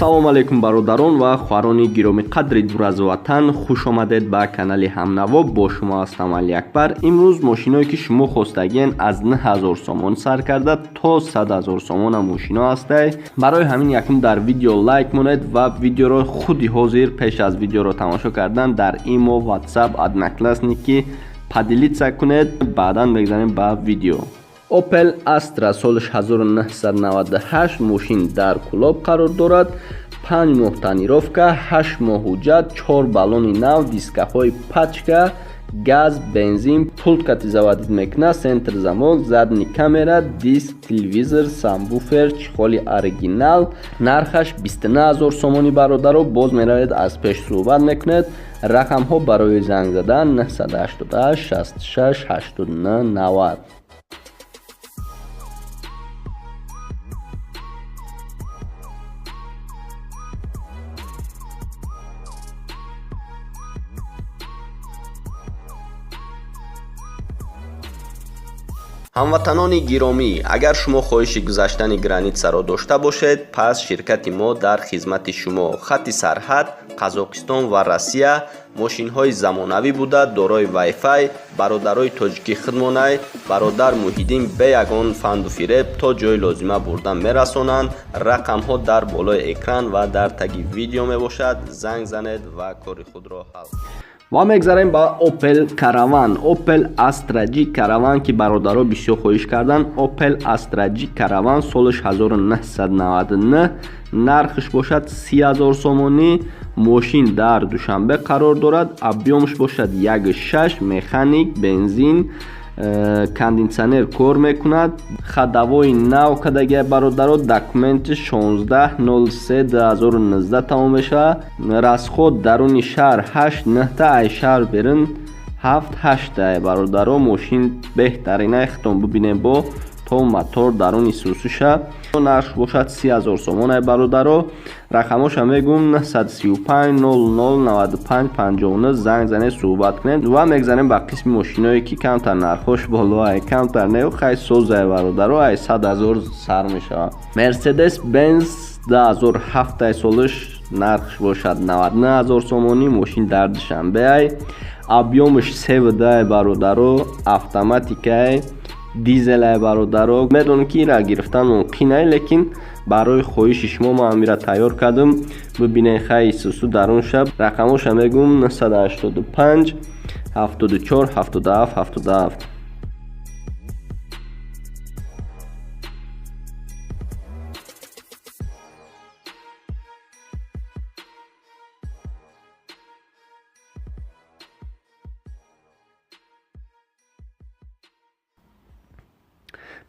салом алейкум бародарон ва хуҳарони гироми қадри дур аз ватан, хуш омадед ба канали Ҳамнаво. Бо шумо ҳастам Али Акбар. имрӯз мошиное ки шумо хостагиен аз 9000 сомон сар карда то 100 000 сомона мошино ҳастад. барои ҳамин якум дар видео лайк монед ва видеоро худи ҳозир пеш аз видеоро тамошо кардан дар имо, WhatsApp, одноклассники поделиться кунед. баъдан мегзарем ба видео. Opel Astra соли 1998 мошин дар кӯлоб қарор дорад. 5 моҳ танировка, 8 моҳ ҳуҷҷат, 4 баллони нав, дискаҳои пачка, газ, бензин, пулткати заводид мекунад, сентр замок, задни камера, диск, телевизор, самбуфер, чихоли оригинал. нархаш 29 000 сомони бародаро. боз меравед аз пеш суҳбат мекунед. рақамҳо барои занг задан 988 66 89 90. ҳамватанони гиромӣ, агар шумо хоҳиши гузаштани границаро дошта бошед, пас ширкати мо дар хизмати шумо. хатти сарҳад Қазоқистон ва Россия, мошинҳои замонавӣ буда дорои вайфай, бародарои тоҷикӣ хидмонай, бародар Муҳиддин бе ягон фанду фиреб то ҷои лозима бурда мерасонанд. рақамҳо дар болои экран ва дар таги видео мебошад. занг занед ва кори худро ҳал. ва мегзарем ба Opel Caravan. Opel Astra G Caravan ки бародаро бисёр хоҳиш кардан. Opel Astra G Caravan соли 1999, нархш бошад 30 000 сомонӣ. мошин дар Душанбе қарор дорад. объёмш бошад 1.6, механик, бензин, кондитсионер кор мекунад. хадавои нав кадагия бародаро. документиш 16/03/2019 тамом мешавад. расход даруни шаҳр 8 9 ай шаҳр берин 7-8 ай бародаро. мошин беҳтарина хитон бубинем бо то мотор даруни сусуша. нарх бошад 30 000 сомон ай бародаро. рақамоша мегум 935 00 95 59. занг занед суҳбат кунед. ва мегзарем ба қисми мошиное ки камтар нархош боло ай камтар не хай соз ай бародаро ай 100 000 сар мешавад. Mercedes Benz 2007 ай солиш нархш бошад 99 000 сомонӣ. мошин дар Душанбе ай. объёмш 3 ай бародаро. автоматика ай. дизел ай бародаро. медонам ки ира гирифтан мумкин ай, лекин барои хоҳиши шумо ман амира тайёр кардам. бибинен хай исусу дарун шаб. рақамоша мегум 985 74 77 77.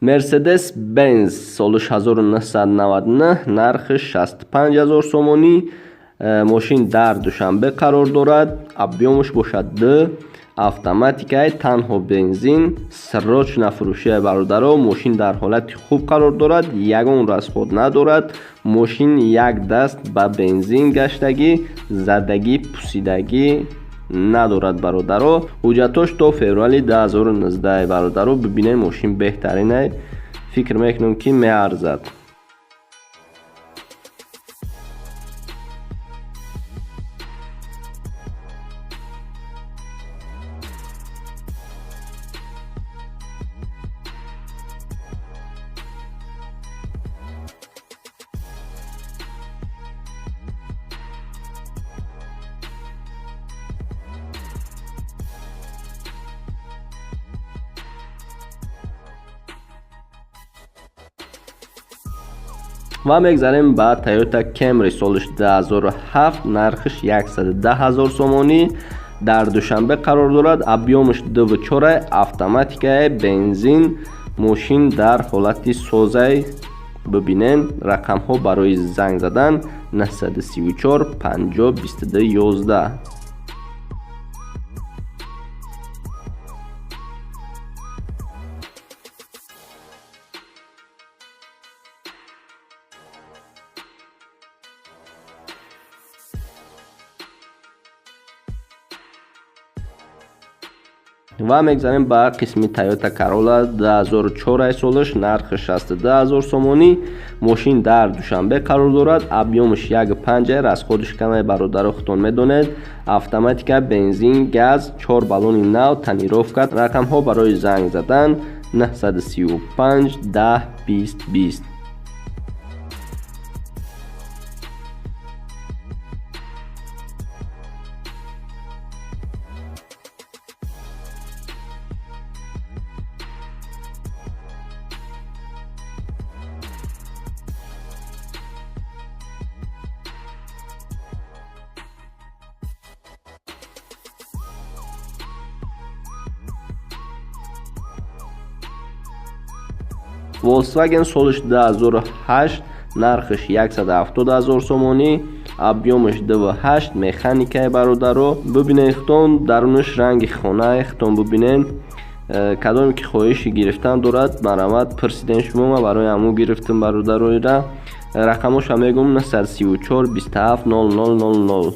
Mercedes Benz соли 1999, нархш 65 000 сомонӣ. мошин дар Душанбе қарор дорад. объёмш бошад 2. автоматикаи танҳо бензин. срочна фурӯши бародаро. мошин дар ҳолати хуб қарор дорад. ягон расход надорад. мошин як даст ба бензин гаштагӣ, задагӣ, пусидагӣ надорад бародаро. ҳуҷҷатош то феврали 2019 бародаро. бибинем мошин беҳтарин ай. фикр мекунам ки меарзад. ва мегзарем ба Toyota Camry соли 2007, нархш 110 000 сомонӣ. дар Душанбе қарор дорад. объёмш 2.4 автоматикаи бензин. мошин дар ҳолати созай. бибинен рақамҳо барои занг задан 934 50 22 11. و мегзарем ба қисми Toyota Corolla 2004 солиш, нархи 62000 сомонӣ. мошин дар Душанбе қарор дорад. объёмиш 1.5, расходиш каме бародаро хутон медонед. автоматика, бензин, газ, 4 баллони нав, тонировка. рақамҳо барои занг задан 935 10 20 20. Volkswagen солиш 2008, нархиш 170000 сомонӣ, объёмиш 2.8, механикаи бародаро. бубинед хутон даруниш ранги хона хутон бубинед. кадоме ки хоҳиши гирифтан дорад марамат пурсидем шумо, барои ҳамун гирифтим бародароира. рақамоша мегум 934 27 0000.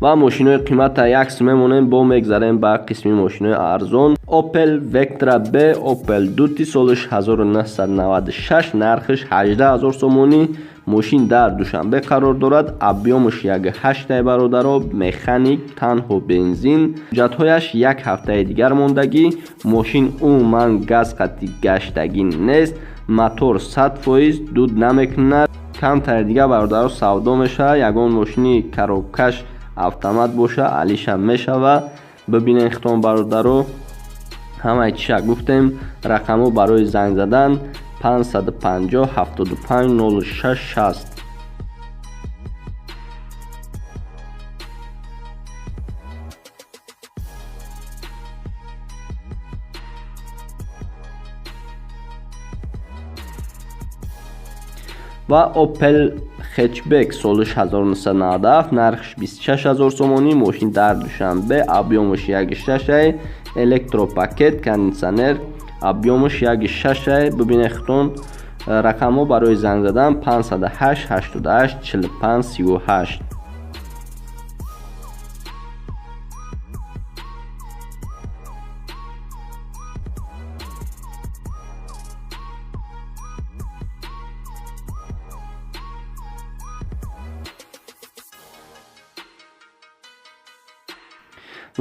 و ماشین‌های قیمت یک ممونن. با مگذاریم با قسمی ماشین‌های ارزان. Opel Vectra B، Opel Duty سالش 1996، نرخش 18000 سومونی. ماشین در دوشنبه قرار دارد. объёмش 1.8 برادرها، مکانیک، تنها بنزین. حجت‌هایش یک هفته دیگر ماندگی. ماشین عموماً گاز قطعی گشتگی نیست. موتور 100% دود نمیکند. کمتر دیگر برادرها سودا میشه. یگان ماشینی کاروکش автомат боша, алиша мешава. бибинед хутон бародаро, ҳамаи чиша гуфтем. рақамо барои занг задан 550 75 06 60. و Opel Hatchback سالش 1997، نرخش 26000 сомонӣ. ماشین در دوشنبه، объёмش 1.6، электропакет، кондитсионер، объёмش 1.6. бибинед хутон рақамҳо барои занг задан 508 88 45 38.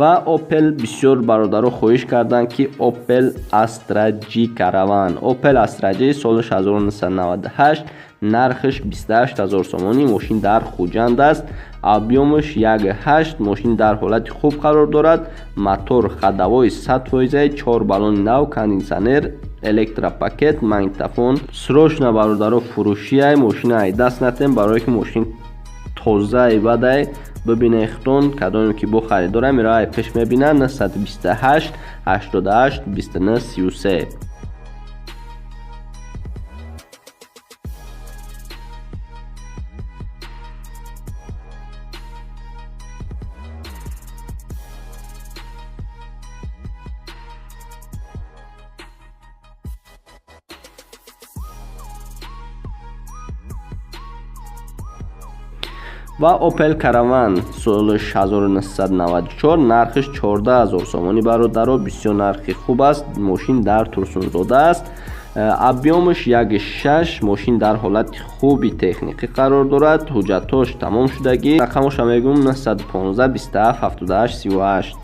و Opel بسیار برادرها خواهش کردن که Opel Astra G Caravan. Opel Astra G سالش 1998، نرخش 28000 سومانی. ماشین در خوجند است. объёмش 1.8. ماشین در حالت خوب قرار دارد. موتور خدوای 100%، 4 بالون نو، кондитсионер، электропакет، магнитофон. срочно бародаро фурӯши мошин ай даст натем, барое ки мошин тоза бадай. бибинед хутон кадоме ки бо харидора мирай пеш мебинанд 928 88 29 33. و Opel Caravan سالش 1994، نرخش 14000 сомонӣ бародаро. бисёр нархи хуб аст. мошин дар турсунзода аст. объёмش 1.6. мошин дар ҳолати хуби техникӣ қарор дорад. ҳуҷҷатош тамом шудагӣ. рақамоша мегум 915 27 78 38.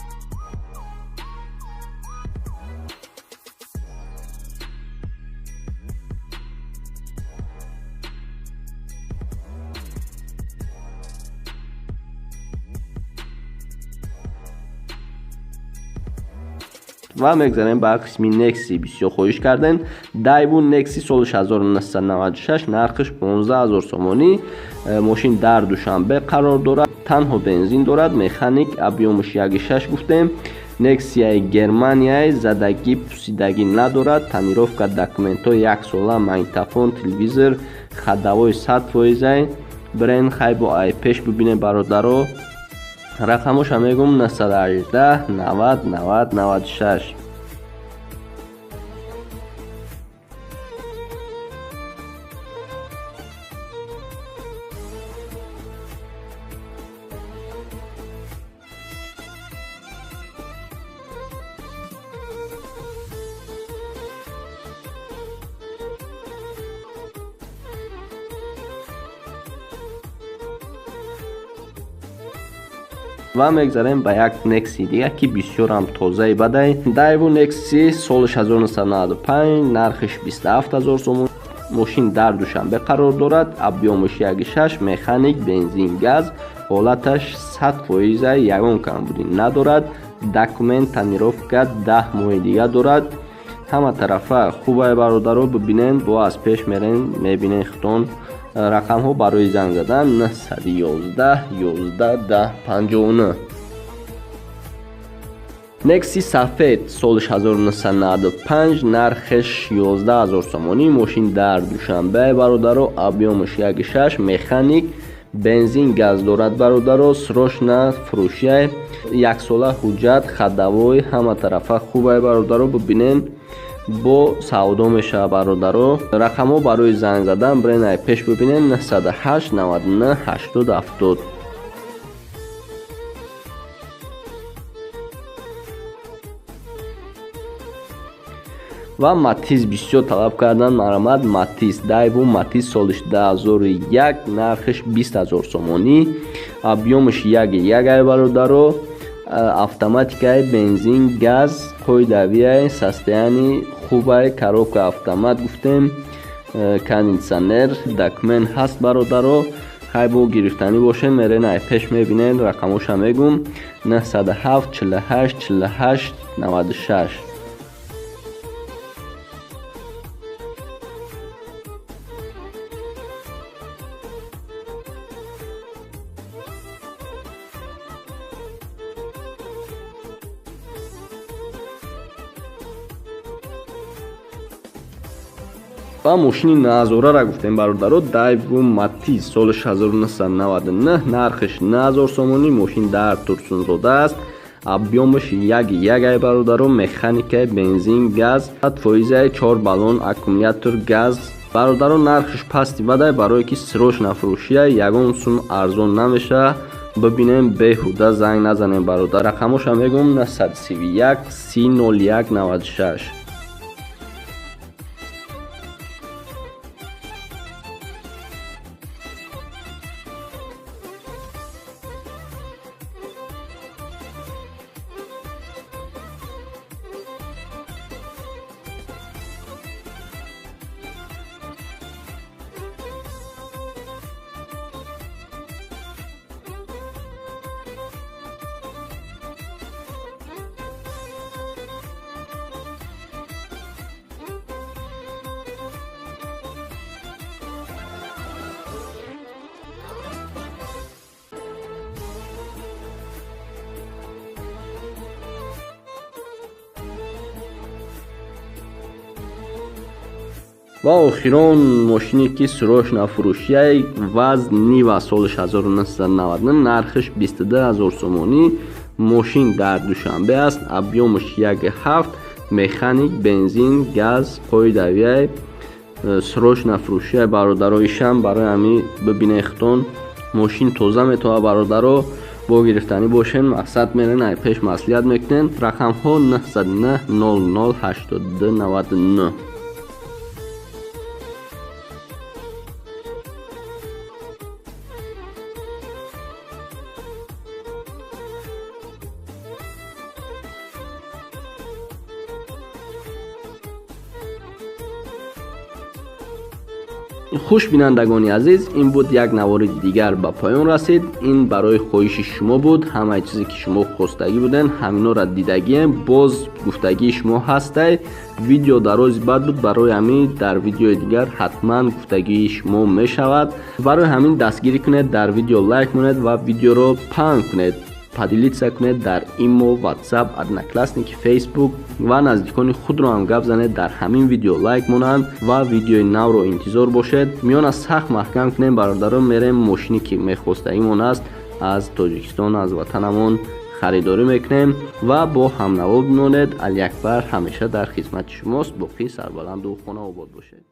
و مگذاریم با قسمی نکسی بسیار خواهش کردن. دایوون نکسی سالش 1996، نرخش 15000 سومانی. ماشین در دوشنبه قرار دارد. تنها بنزین دارد. مکانیک، объёмش 1.6 گفتیم. نکسی گرمانیای زدگی پوسیدگی ندارد. تونировка داکومنت‌ها 1 ساله، магнитофон، تلویزор، خدوای 100%. бренд хай бо ай пеш бибинед бародаро. рақамоша мегум 918 90 90 96. و میگذاریم به یک نکسی دیگه که بسیار هم تازه بده. دایو نکسی سالش 1995، نرخش 27000 سوم. ماشین در دوشنبه قرار دارد. ابیامش 1.6، مکانیک، بنزین، گاز. حالتش 100% یگان کمبودی ندارد. دکومنت تنیروفکا 10 ماه دیگه دارد. همه طرفه خوبه برادرو، ببینین با از پیش میرین میبینین خطون. رقم ها برای زنگ زدن 911 11 10 59. نکسی سفید سالش 1995، نرخش 11000 سومانی. ماشین در دوشنبه برادرو، ابیامش 1.6، مکانیک، بنزین، گاز دارد برادرو. سروش نه فروشیه، 1 ساله حجت، خدوای همه طرفه خوبه برادرو، ببینین با سودا میشه برادرو. رقم ها برای زنگ زدن برین پیش ببینین 908 99 80 70. و ماتیز بسیار طلب کردن مرامت. ماتیز دایو ماتیز سالش 2001، نرخش 20000 سومانی. ابیامش 1.1 برادرو. автоматикаи бензин, газ, қоидавияи састаяни хубаи коробка автомат гуфтем, кондитсионер, документ ҳаст бародаро. хай бо гирифтанӣ бошед, мерен ай пеш мебинед. рақамоша мегум 907 48 48 96. و ماشین نازوره را گفتیم برادرو. دایو ماتیز سالش 1999، نرخش 9000 سومانی. ماشین در ترسون روده است. ابیامش 1.1 برادرو. مکانیک، بنزین، گاز، فویزه 4 بالون اکومولاتور گاز برادرو. نرخش پستی بده برای که سروش نفروشیه، یگان سوم ارزون نمیشه. ببینیم بهوده زنگ نزنیم برادر. رقمش هم میگم 931 301 96. و آخران ماشینی که سروش نفروشیه، وزن نیو سالش 1999، نرخش 22000 سومانی. ماشین در دوشنبه است. ابیامش 1.7، مکانیک، بنزین، گاز، قویدویه. سروش نفروشیه برادرایشم برای همی ببینه اختون. ماشین توزه میتوه برادرو، با گرفتنی باشین. مقصد میرن ای پیش مسئولیت میکنن. رقم ها 909 00 82 99. خوش بینندگانی عزیز، این بود یک نوارد دیگر به پایان رسید. این برای خواهش شما بود. همه چیزی که شما خواستگی بودن همینا را دیدگیم. باز گفتگی شما هسته. ویدیو دراز بعد بود، برای همین در ویدیو دیگر حتما گفتگی شما می شود. برای همین دستگیری کنید، در ویدیو لایک کنید و ویدیو رو پهن کنید. پادیلیت کنید در ایمو، واتساپ، ادناکلاسنیک، فیسبوک و نزدیکان خود رو هم گپ زنید. در همین ویدیو لایک مونند و ویدیو نو رو انتظار باشید. میان از سخت محکم کنیم برادران. میریم ماشینی که میخواستایمون است از تاجیکستان، از وطنمون خریداری میکنیم و با هم نوا بمونید. علی اکبر همیشه در خدمت شماست. باقی سربلند و خانه آباد باشید.